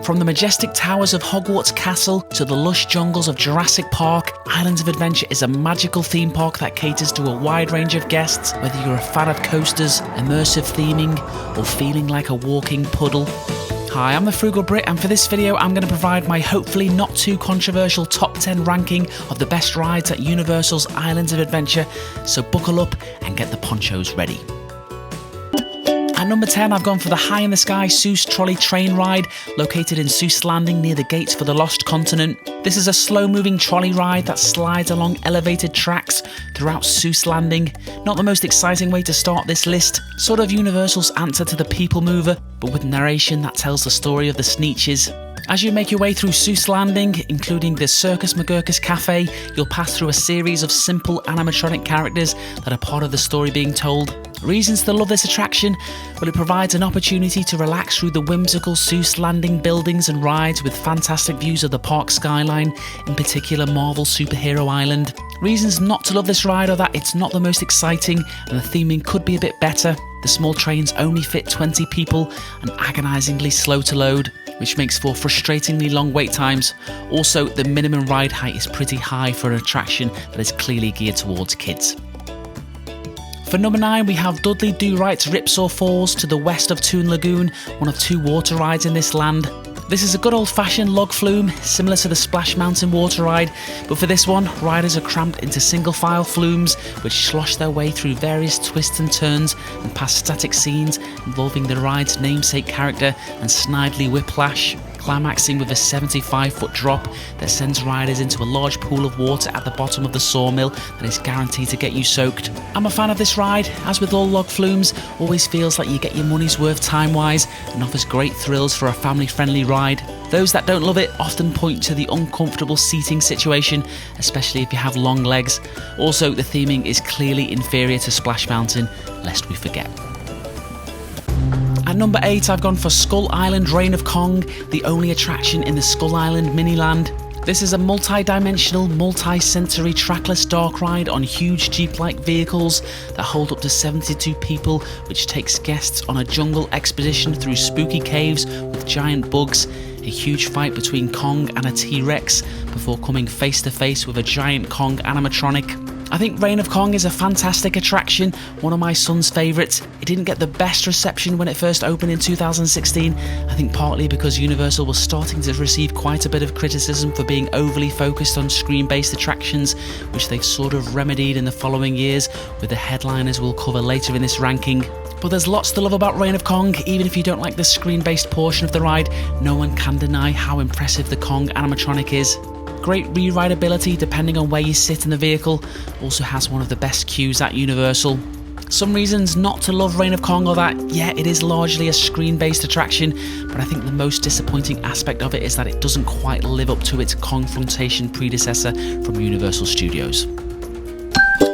From the majestic towers of Hogwarts Castle to the lush jungles of Jurassic Park, Islands of Adventure is a magical theme park that caters to a wide range of guests, whether you're a fan of coasters, immersive theming, or feeling like a walking puddle. Hi, I'm the Frugal Brit, and for this video I'm going to provide my hopefully not too controversial top 10 ranking of the best rides at Universal's Islands of Adventure, so buckle up and get the ponchos ready. At number 10, I've gone for the High in the Sky Seuss Trolley train ride, located in Seuss Landing near the gates for the Lost Continent. This is a slow-moving trolley ride that slides along elevated tracks throughout Seuss Landing. Not the most exciting way to start this list, sort of Universal's answer to the People Mover, but with narration that tells the story of the Sneetches. As you make your way through Seuss Landing, including the Circus McGurkus Cafe, you'll pass through a series of simple animatronic characters that are part of the story being told. Reasons to love this attraction? Well, it provides an opportunity to relax through the whimsical Seuss Landing buildings and rides with fantastic views of the park skyline, in particular Marvel Superhero Island. Reasons not to love this ride are that it's not the most exciting and the theming could be a bit better. The small trains only fit 20 people and agonisingly slow to load, which makes for frustratingly long wait times. Also, the minimum ride height is pretty high for an attraction that is clearly geared towards kids. For number 9, we have Dudley Do Right's Ripsaw Falls to the west of Toon Lagoon, one of 2 water rides in this land. This is a good old-fashioned log flume, similar to the Splash Mountain water ride, but for this one, riders are cramped into single-file flumes which slosh their way through various twists and turns and past static scenes involving the ride's namesake character and Snidely Whiplash, climaxing with a 75-foot drop that sends riders into a large pool of water at the bottom of the sawmill that is guaranteed to get you soaked. I'm a fan of this ride, as with all log flumes, always feels like you get your money's worth time-wise and offers great thrills for a family-friendly ride. Those that don't love it often point to the uncomfortable seating situation, especially if you have long legs. Also, the theming is clearly inferior to Splash Mountain, lest we forget. At number 8, I've gone for Skull Island Reign of Kong, the only attraction in the Skull Island Miniland. This is a multi-dimensional, multi-sensory trackless dark ride on huge jeep-like vehicles that hold up to 72 people, which takes guests on a jungle expedition through spooky caves with giant bugs, a huge fight between Kong and a T-Rex before coming face to face with a giant Kong animatronic. I think Reign of Kong is a fantastic attraction, one of my son's favourites. It didn't get the best reception when it first opened in 2016, I think partly because Universal was starting to receive quite a bit of criticism for being overly focused on screen-based attractions, which they've sort of remedied in the following years with the headliners we'll cover later in this ranking. But there's lots to love about Reign of Kong. Even if you don't like the screen-based portion of the ride, no one can deny how impressive the Kong animatronic is. Great re-rideability depending on where you sit in the vehicle, also has one of the best queues at Universal. Some reasons not to love Reign of Kong are that, yeah, it is largely a screen-based attraction, but I think the most disappointing aspect of it is that it doesn't quite live up to its Kongfrontation predecessor from Universal Studios.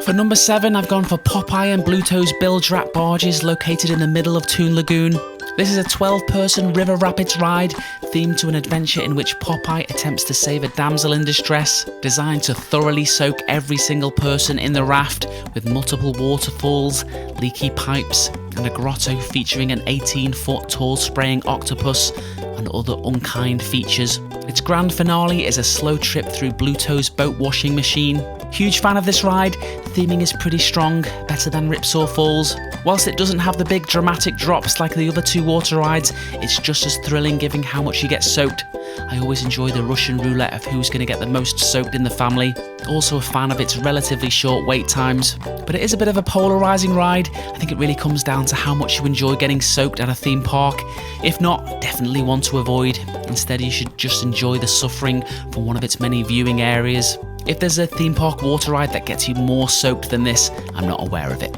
For number 7, I've gone for Popeye and Pluto's Bilge Rat Barges, located in the middle of Toon Lagoon. This is a 12-person river rapids ride themed to an adventure in which Popeye attempts to save a damsel in distress, designed to thoroughly soak every single person in the raft with multiple waterfalls, leaky pipes, and a grotto featuring an 18-foot tall spraying octopus and other unkind features. Its grand finale is a slow trip through Pluto's boat washing machine. Huge fan of this ride, theming is pretty strong, better than Ripsaw Falls. Whilst it doesn't have the big dramatic drops like the other 2 water rides, it's just as thrilling given how much you get soaked. I always enjoy the Russian roulette of who's going to get the most soaked in the family. Also a fan of its relatively short wait times. But it is a bit of a polarising ride. I think it really comes down to how much you enjoy getting soaked at a theme park. If not, definitely one to avoid. Instead, you should just enjoy the suffering from one of its many viewing areas. If there's a theme park water ride that gets you more soaked than this, I'm not aware of it.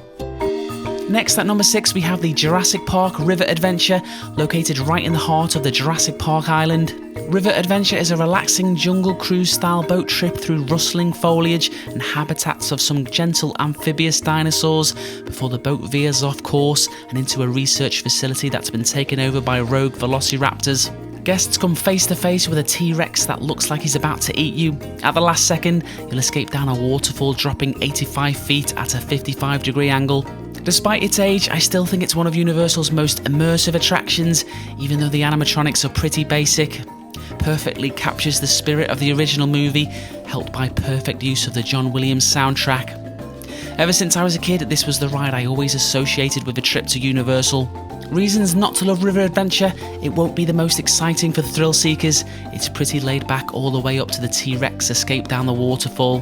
Next, at number 6, we have the Jurassic Park River Adventure, located right in the heart of the Jurassic Park Island. River Adventure is a relaxing jungle cruise-style boat trip through rustling foliage and habitats of some gentle amphibious dinosaurs before the boat veers off course and into a research facility that's been taken over by rogue velociraptors. Guests come face to face with a T-Rex that looks like he's about to eat you. At the last second, you'll escape down a waterfall dropping 85 feet at a 55-degree angle. Despite its age, I still think it's one of Universal's most immersive attractions, even though the animatronics are pretty basic. Perfectly captures the spirit of the original movie, helped by perfect use of the John Williams soundtrack. Ever since I was a kid, this was the ride I always associated with a trip to Universal. Reasons not to love River Adventure: it won't be the most exciting for the thrill seekers. It's pretty laid back all the way up to the T-Rex escape down the waterfall.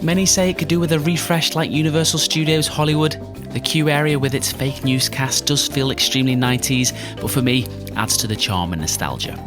Many say it could do with a refresh like Universal Studios Hollywood. The queue area with its fake newscast does feel extremely 90s, but for me, adds to the charm and nostalgia.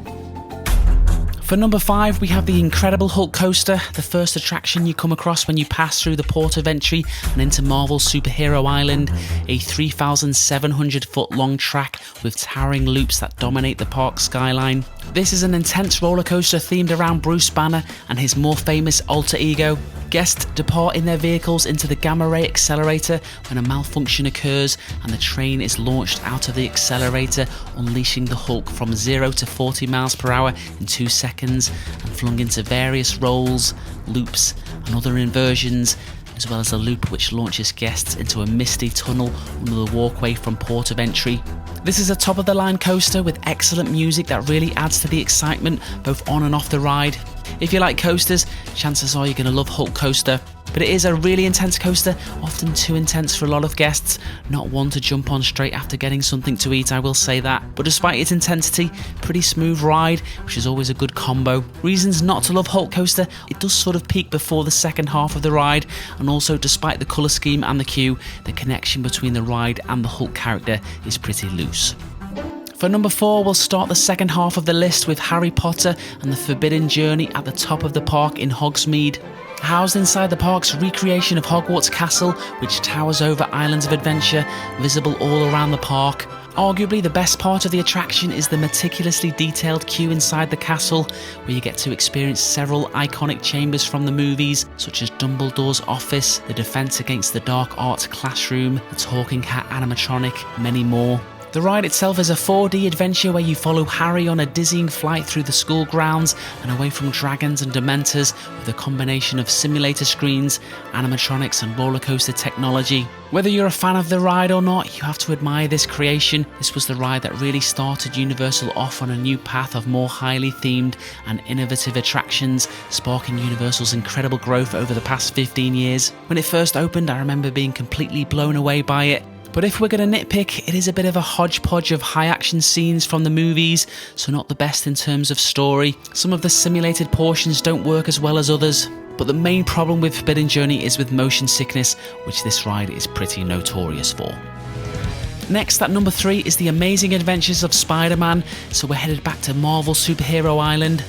For number 5, we have the Incredible Hulk Coaster, the first attraction you come across when you pass through the port of entry and into Marvel's Superhero Island, a 3,700 foot long track with towering loops that dominate the park skyline. This is an intense roller coaster themed around Bruce Banner and his more famous alter ego. Guests depart in their vehicles into the gamma ray accelerator when a malfunction occurs and the train is launched out of the accelerator, unleashing the Hulk from 0 to 40 miles per hour in 2 seconds and flung into various rolls, loops and other inversions, as well as a loop which launches guests into a misty tunnel under the walkway from port of entry. This is a top-of-the-line coaster with excellent music that really adds to the excitement both on and off the ride. If you like coasters, chances are you're going to love Hulk Coaster. But it is a really intense coaster, often too intense for a lot of guests. Not one to jump on straight after getting something to eat, I will say that. But despite its intensity, pretty smooth ride, which is always a good combo. Reasons not to love Hulk Coaster: it does sort of peak before the second half of the ride, and also despite the colour scheme and the queue, the connection between the ride and the Hulk character is pretty loose. For number 4, we'll start the second half of the list with Harry Potter and the Forbidden Journey at the top of the park in Hogsmeade. Housed inside the park's recreation of Hogwarts Castle, which towers over islands of adventure, visible all around the park. Arguably the best part of the attraction is the meticulously detailed queue inside the castle, where you get to experience several iconic chambers from the movies, such as Dumbledore's office, the Defense Against the Dark Arts classroom, the Talking Hat animatronic, many more. The ride itself is a 4D adventure where you follow Harry on a dizzying flight through the school grounds and away from dragons and dementors with a combination of simulator screens, animatronics and roller coaster technology. Whether you're a fan of the ride or not, you have to admire this creation. This was the ride that really started Universal off on a new path of more highly themed and innovative attractions, sparking Universal's incredible growth over the past 15 years. When it first opened, I remember being completely blown away by it. But if we're going to nitpick, it is a bit of a hodgepodge of high action scenes from the movies, so not the best in terms of story. Some of the simulated portions don't work as well as others. But the main problem with Forbidden Journey is with motion sickness, which this ride is pretty notorious for. Next, at number 3, is The Amazing Adventures of Spider-Man, so we're headed back to Marvel Superhero Island.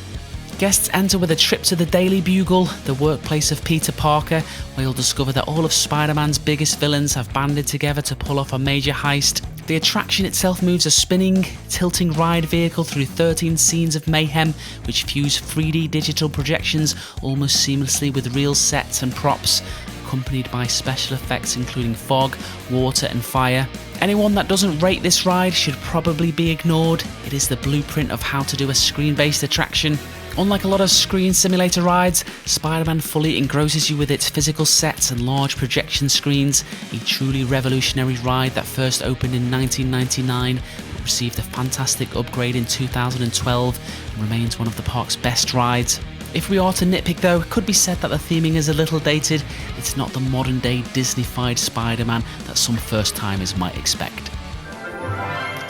Guests enter with a trip to the Daily Bugle, the workplace of Peter Parker, where you'll discover that all of Spider-Man's biggest villains have banded together to pull off a major heist. The attraction itself moves a spinning, tilting ride vehicle through 13 scenes of mayhem, which fuse 3D digital projections almost seamlessly with real sets and props, accompanied by special effects including fog, water and fire. Anyone that doesn't rate this ride should probably be ignored. It is the blueprint of how to do a screen-based attraction. Unlike a lot of screen simulator rides, Spider-Man fully engrosses you with its physical sets and large projection screens, a truly revolutionary ride that first opened in 1999, but received a fantastic upgrade in 2012 and remains one of the park's best rides. If we are to nitpick though, it could be said that the theming is a little dated. It's not the modern day Disney-fied Spider-Man that some first-timers might expect.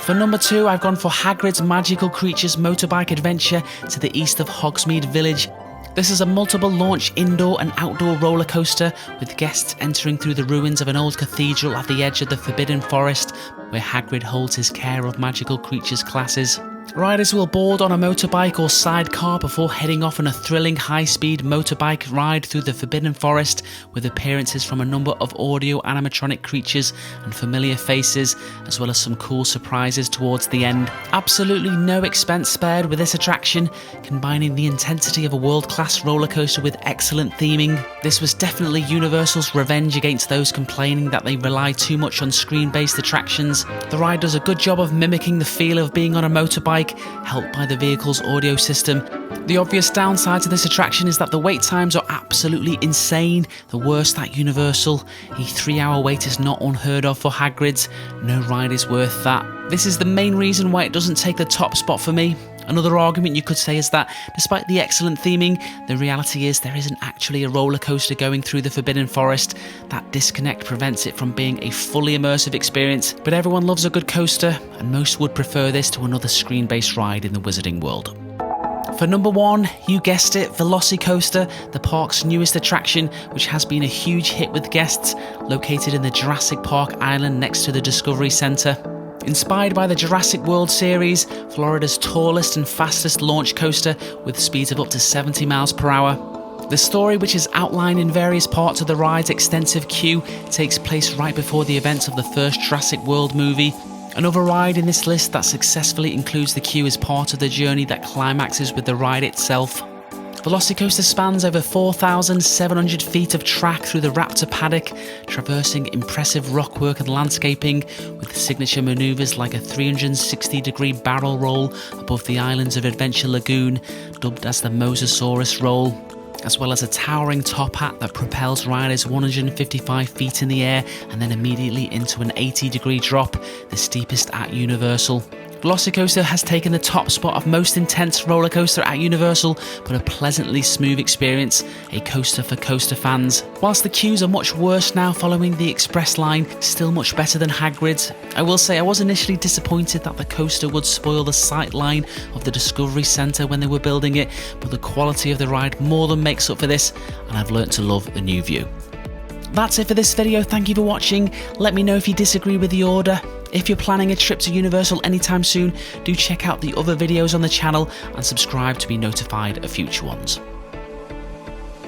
For number 2, I've gone for Hagrid's Magical Creatures Motorbike Adventure to the east of Hogsmeade Village. This is a multiple launch indoor and outdoor roller coaster with guests entering through the ruins of an old cathedral at the edge of the Forbidden Forest, where Hagrid holds his care of magical creatures classes. Riders will board on a motorbike or sidecar before heading off on a thrilling high-speed motorbike ride through the Forbidden Forest, with appearances from a number of audio animatronic creatures and familiar faces, as well as some cool surprises towards the end. Absolutely no expense spared with this attraction, combining the intensity of a world-class roller coaster with excellent theming. This was definitely Universal's revenge against those complaining that they rely too much on screen-based attractions, fans. The ride does a good job of mimicking the feel of being on a motorbike, helped by the vehicle's audio system. The obvious downside to this attraction is that the wait times are absolutely insane, the worst at Universal. A 3-hour wait is not unheard of for Hagrid's. No ride is worth that. This is the main reason why it doesn't take the top spot for me. Another argument you could say is that, despite the excellent theming, the reality is there isn't actually a roller coaster going through the Forbidden Forest. That disconnect prevents it from being a fully immersive experience, but everyone loves a good coaster, and most would prefer this to another screen-based ride in the Wizarding World. For number 1, you guessed it, Velocicoaster, the park's newest attraction, which has been a huge hit with guests, located in the Jurassic Park island next to the Discovery Center. Inspired by the Jurassic World series, Florida's tallest and fastest launch coaster with speeds of up to 70 miles per hour. The story, which is outlined in various parts of the ride's extensive queue, takes place right before the events of the first Jurassic World movie. Another ride in this list that successfully includes the queue is part of the journey that climaxes with the ride itself. Velocicoaster spans over 4,700 feet of track through the Raptor paddock, traversing impressive rockwork and landscaping, with signature maneuvers like a 360-degree barrel roll above the islands of Adventure Lagoon, dubbed as the Mosasaurus roll, as well as a towering top hat that propels riders 155 feet in the air and then immediately into an 80-degree drop, the steepest at Universal. Velocicoaster has taken the top spot of most intense roller coaster at Universal, but a pleasantly smooth experience, a coaster for coaster fans. Whilst the queues are much worse now following the express line, still much better than Hagrid's. I will say I was initially disappointed that the coaster would spoil the sight line of the Discovery Center when they were building it, but the quality of the ride more than makes up for this, and I've learnt to love the new view. That's it for this video, thank you for watching. Let me know if you disagree with the order. If you're planning a trip to Universal anytime soon, do check out the other videos on the channel and subscribe to be notified of future ones.